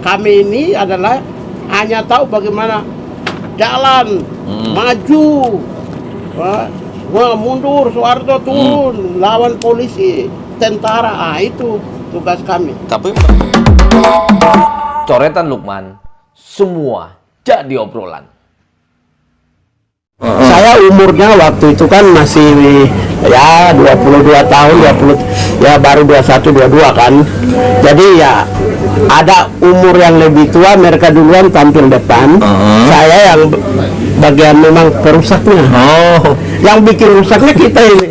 Kami ini adalah hanya tahu bagaimana jalan, maju, mundur, Soeharto turun, lawan polisi, tentara, itu tugas kami. Tapi coretan Lukman, semua jadi obrolan. Saya umurnya waktu itu kan masih ya 22 tahun, ya baru 21, 22 kan. Jadi ya ada umur yang lebih tua, mereka duluan tampil depan. Saya yang bagian memang perusaknya. Yang bikin rusaknya kita ini.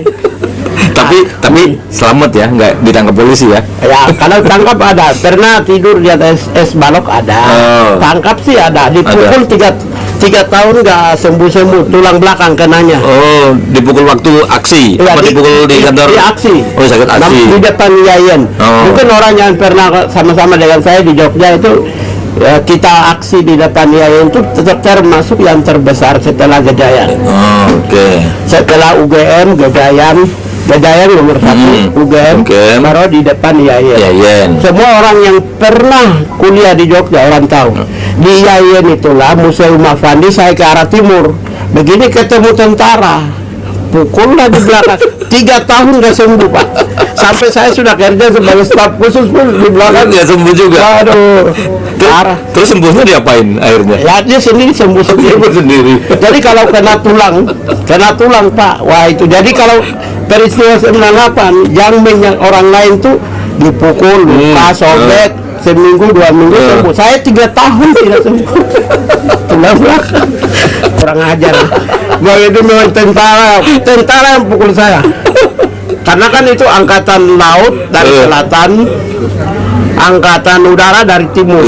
tapi selamat ya, nggak ditangkap polisi ya? Ya kalau tangkap ada, pernah tidur di atas es balok ada. Tangkap sih ada, dipukul 3 tahun nggak sembuh-sembuh, tulang belakang kenanya. Dipukul waktu aksi? Ya, apa dipukul di kantor? Di aksi. Oh, sakit aksi. Di depan Yayan. Mungkin orang yang pernah sama-sama dengan saya di Jogja itu, ya, kita aksi di depan Yayan itu termasuk yang terbesar setelah Gejayan. Oke. Setelah UGM, Gejayan nomor 1, UGM, baru di depan Yayan. Semua orang yang pernah kuliah di Jogja orang tahu. Di Yayan itulah Museum Afandi, saya ke arah timur. Begini ketemu tentara, pukul lah di belakang. 3 tahun gak sembuh, Pak. Sampai saya sudah kerja sebagai staf khusus pun di belakang Nggak sembuh juga. Aduh, parah. Terus sembuhnya diapain akhirnya? Ya dia sendiri sembuh sendiri. Jadi kalau kena tulang Pak, wah itu. Jadi kalau peristiwa 98 yang orang lain tuh dipukul, luka, sobek, seminggu 2 minggu sembuh. Saya 3 tahun tidak sembuh. Tulang belakang. Kurang ajar. Bahwa itu memang tentara yang pukul saya. Karena kan itu angkatan laut dari selatan, angkatan udara dari timur,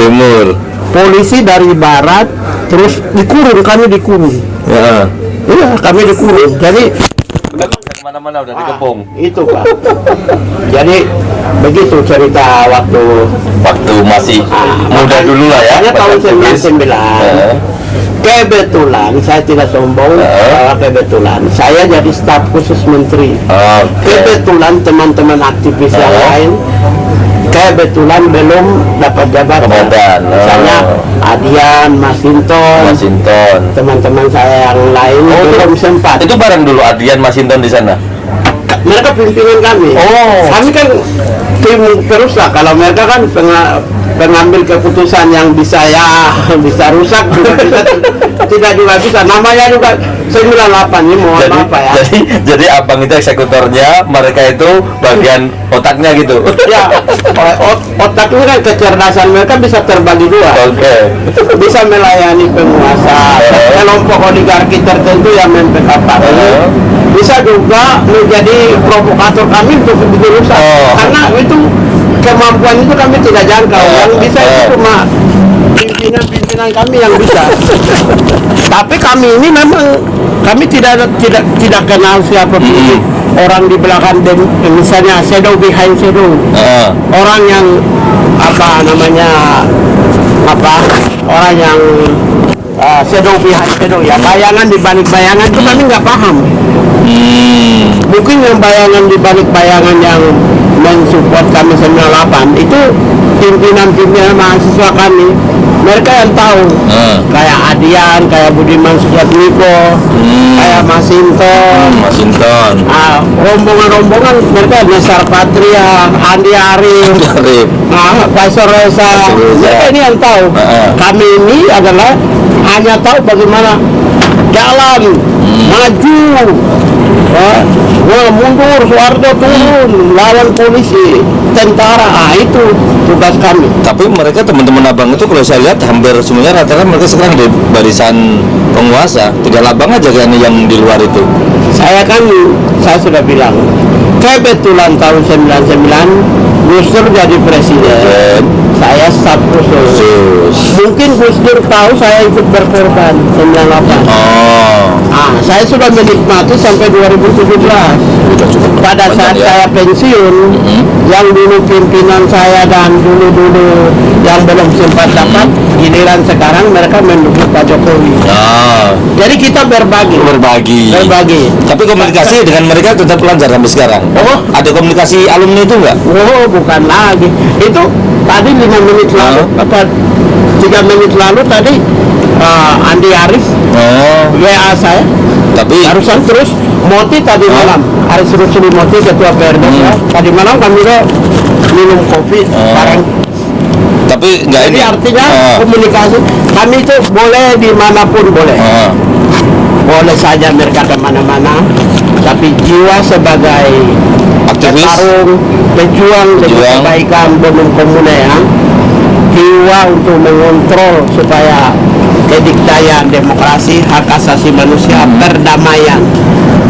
polisi dari barat, terus kami dikurung. Iya, kami dikurung. Jadi kemana-mana udah dikepung. Itu Pak. Jadi begitu cerita waktu masih muda dulu lah ya. Hanya tahun 99. Kebetulan saya tidak sombong, kebetulan saya jadi staf khusus menteri. Kebetulan teman-teman aktivis yang lain kebetulan belum dapat jabatan. Misalnya Adian, Masinton, teman-teman saya yang lain belum sempat. Itu bareng dulu Adian, Masinton di sana. Mereka pimpinan kami. Kami kan tim terus lah. Kalau mereka kan pengambil keputusan yang bisa rusak juga bisa, tidak juga bisa. Namanya juga 98 ini mohon maaf ya. Jadi abang itu eksekutornya, mereka itu bagian otaknya gitu. Ya, otak ini kan kecerdasan mereka bisa terbagi dua. Bisa melayani penguasa, kelompok oligarki tertentu yang memperkapat. Bisa juga menjadi provokator kami untuk rusak. Karena itu kemampuan itu kami tidak jangkau. Yang bisa itu cuma pimpinan kami yang bisa. Tapi kami ini memang kami tidak kenal siapa orang di belakang, misalnya shadow behind shadow. Orang yang orang yang shadow behind shadow, ya, bayangan di balik bayangan itu kami nggak paham. Mungkin yang bayangan di balik bayangan yang mensupport kami 98 itu pimpinan mahasiswa kami, mereka yang tahu. Kayak Adian, kayak Budiman Sujatmiko, kayak Masinton. Rombongan mereka Nesar Patria, Andi Arif, Faisal Reza. Mereka ini yang tahu. Kami ini adalah hanya tahu bagaimana jalan, maju, mundur, Soeharto turun, lawan polisi, tentara, itu tugas kami. Tapi mereka teman-teman abang itu kalau saya lihat hampir semuanya rata-rata mereka sekarang di barisan penguasa. Tinggal abang aja kan yang di luar itu. Saya sudah bilang, kebetulan tahun 99 Gus Dur jadi presiden, saya staf khusus. Mungkin Gus Dur tahu saya ikut berkorban 98. Saya sudah menikmati sampai 2017. Udah cukup Pada panjang saat ya. saya pensiun, yang dulu pimpinan saya dan dulu yang belum sempat dapat giliran, sekarang mereka mendukung Pak Jokowi. Nah, Jadi kita berbagi. Berbagi. Tapi komunikasi dengan mereka tetap lancar sampai sekarang. Oh. Ada komunikasi alumni itu enggak? Oh, bukan lagi. Itu tadi 5 menit lalu apa 3 menit lalu tadi Andi Arief Oh, WA saya. tapi Barusan terus Moti tadi malam. Aris Rusuli Moti ketua PRD ya. Tadi malam kami udah minum kopi bareng. tapi enggak Jadi ini. artinya komunikasi kami itu boleh dimanapun boleh. Boleh saja mereka kemana-mana, tapi jiwa sebagai Aktivis. petarung, pejuang demi Pejuang. kebaikan bonum komune ya, jiwa untuk mengontrol supaya kedikdayaan demokrasi, hak asasi manusia, perdamaian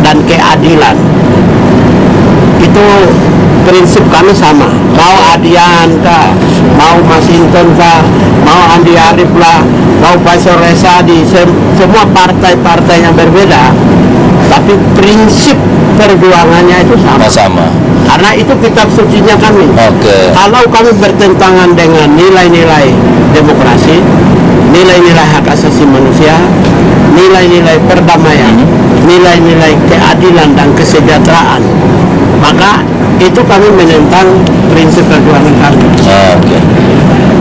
dan keadilan, itu prinsip kami sama. Mau Adian kah, mau Masinton kah, mau Andi Arief lah, mau Faisal Resadi, semua partai-partai yang berbeda, tapi prinsip perjuangannya itu sama. Sama. Karena itu kitab sucinya kami. Oke. Kalau kami bertentangan dengan nilai-nilai demokrasi, nilai-nilai hak asasi manusia, nilai-nilai perdamaian, nilai-nilai keadilan dan kesejahteraan, maka itu kami menentang prinsip perjuangan kami. Oke.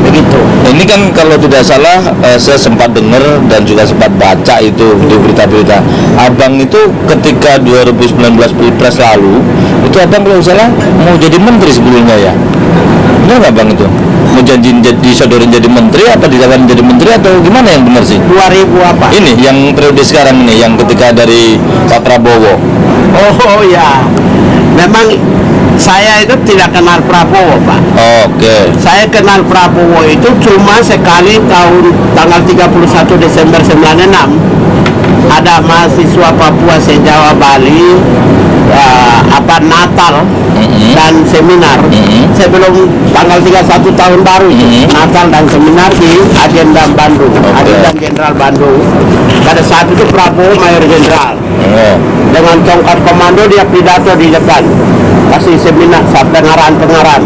Begitu. Ini kan kalau tidak salah saya sempat dengar dan juga sempat baca itu di berita-berita. Abang itu ketika 2019 Pilpres lalu, itu abang kalau tidak salah mau jadi menteri sebelumnya ya. Benar nggak bang itu? Mau janjiin disodorin jadi menteri apa ditawarin jadi menteri atau gimana yang benar sih? 2000 apa? Ini yang periode sekarang ini, yang ketika dari Pak Prabowo. Oh ya, memang saya itu tidak kenal Prabowo, Pak. Oke. Saya kenal Prabowo itu cuma sekali tahun tanggal 31 Desember 96. Ada mahasiswa Papua se-Jawa Bali Natal dan seminar sebelum tanggal 31 tahun baru itu, Natal dan seminar di Agenda Bandung, Agenda Jenderal Bandung. Pada saat itu Prabowo Mayor Jenderal dengan tongkat komando, dia pidato di depan, kasih seminar, pengarang.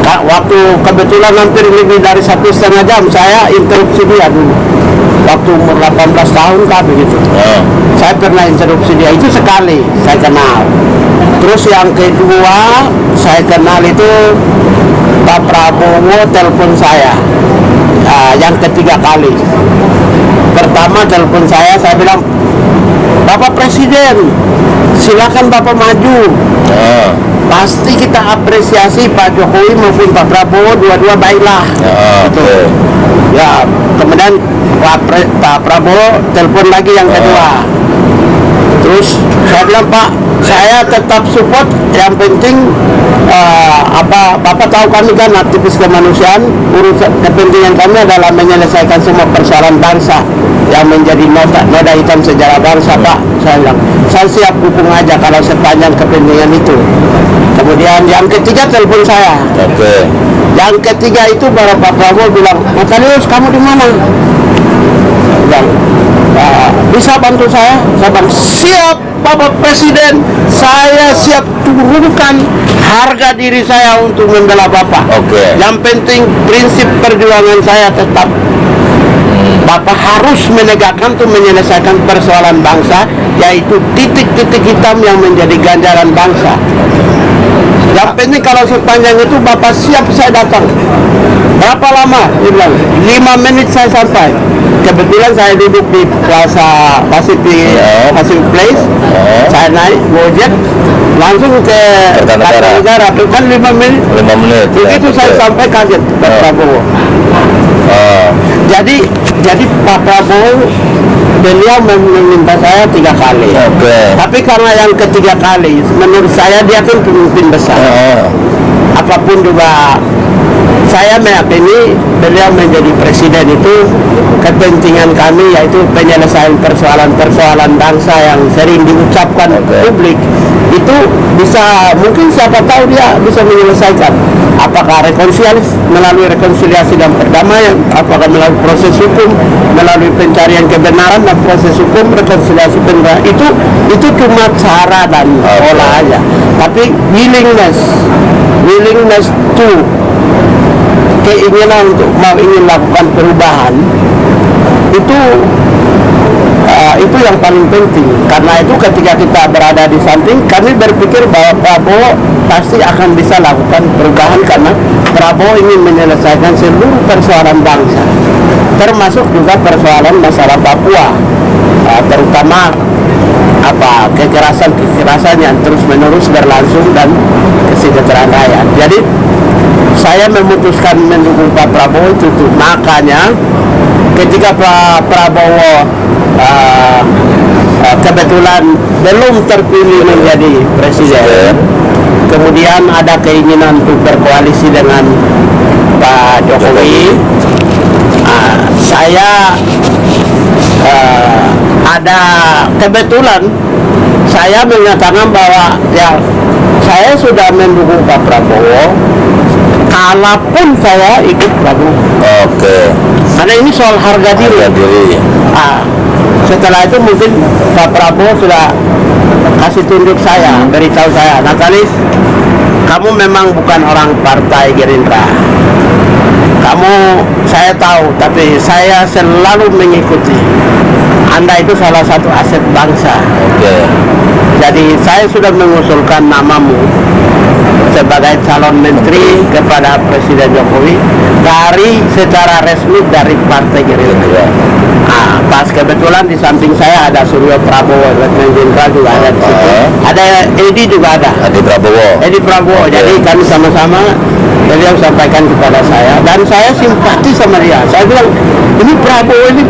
Waktu kebetulan hampir lebih dari 1,5 jam saya interupsi dia dulu. Waktu umur 18 tahun kah begitu. Saya pernah interupsi dia, itu sekali saya kenal. Terus yang kedua saya kenal itu Pak Prabowo telepon saya. Yang ketiga kali. Pertama telepon saya bilang, Bapak Presiden, silakan Bapak maju. Pasti kita apresiasi Pak Jokowi maupun Pak Prabowo, dua-dua baiklah. Gitu. Ya, kemudian Pak Prabowo telepon lagi yang kedua. Terus saya bilang, Pak, saya tetap support. Yang penting Bapak tahu kami kan aktivis kemanusiaan, urusan kepentingan kami adalah menyelesaikan semua persoalan bangsa yang menjadi noda hitam sejarah bangsa, Pak. Saya bilang, saya siap dukung aja kalau sepanjang kepentingan itu. Kemudian yang ketiga telepon saya. Oke. Yang ketiga itu baru Pak Prabowo bilang, Makalius, kamu di mana? Saya bilang, bisa bantu saya? Saya bilang, siap Bapak Presiden, saya siap turunkan harga diri saya untuk membela Bapak. Oke. Yang penting prinsip perjuangan saya tetap. Bapak harus menegakkan untuk menyelesaikan persoalan bangsa, yaitu titik-titik hitam yang menjadi ganjaran bangsa. Yang penting kalau sepanjang itu Bapak siap, saya datang. Berapa lama? Dia bilang, 5 menit saya sampai. Kebetulan saya duduk di Plaza Pacific Place. Saya naik Gojek langsung ke Kertanegara. Kan 5 menit. 5 menit. Begitu saya sampai kaget Pak Prabowo. Jadi Pak Prabowo, beliau meminta saya 3 kali. Tapi karena yang ketiga kali, menurut saya dia kan pemimpin besar. Apapun juga, saya meyakini beliau menjadi presiden itu kepentingan kami, yaitu penyelesaian persoalan-persoalan bangsa yang sering diucapkan publik itu bisa, mungkin siapa tahu dia bisa menyelesaikan. apakah rekonsiliasi, melalui rekonsiliasi dan perdamaian, apakah melalui proses hukum, melalui pencarian kebenaran dan proses hukum, rekonsiliasi perdamaian, itu cuma cara dan pola aja. Tapi willingness to, keinginan untuk mau ingin lakukan perubahan, itu yang paling penting. Karena itu ketika kita berada di samping, kami berpikir bahwa Prabowo pasti akan bisa lakukan perubahan, karena Prabowo ingin menyelesaikan seluruh persoalan bangsa, termasuk juga persoalan masalah Papua, terutama kekerasan yang terus menerus berlangsung dan kesejahteraan rakyat. Jadi saya memutuskan mendukung Pak Prabowo itu. Makanya ketika Pak Prabowo kebetulan belum terpilih menjadi presiden, kemudian ada keinginan untuk berkoalisi dengan Pak Jokowi, saya ada kebetulan saya menyatakan bahwa ya saya sudah mendukung Pak Prabowo, kalaupun saya ikut Prabowo. Oke. Karena ini soal harga diri. Setelah itu mungkin Pak Prabowo sudah kasih tunjuk saya, beritahu saya, Natalis, kamu memang bukan orang partai Gerindra. Kamu, saya tahu, tapi saya selalu mengikuti. Anda itu salah satu aset bangsa. Oke. Jadi saya sudah mengusulkan namamu sebagai calon menteri kepada Presiden Jokowi secara resmi dari Partai Gerindra. Pas kebetulan di samping saya ada Suryo Prabowo, Letnan Jenderal juga ada di situ. Ada Edi juga ada. Edi Prabowo. Jadi kami sama-sama, beliau sampaikan kepada saya dan saya simpati sama dia. Saya bilang, ini Prabowo ini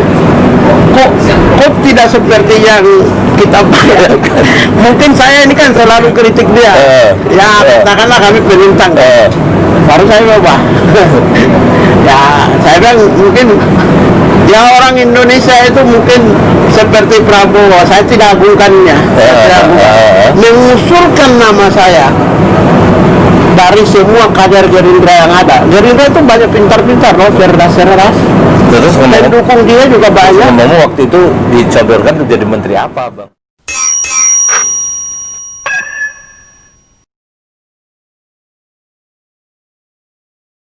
kok tidak seperti yang kita bayangkan. Mungkin saya ini kan selalu kritik dia. Ya katakanlah kami penintang. Baru saya ubah. Ya saya bilang mungkin ya orang Indonesia itu mungkin seperti Prabowo. Saya tidak agungkannya. Mengusulkan nama saya dari semua kader Gerindra yang ada. Gerindra itu banyak pintar-pintar loh, cerdas. Terus pendukung dia juga banyak. Ngomong waktu itu dicodorkan menjadi menteri apa, Bang?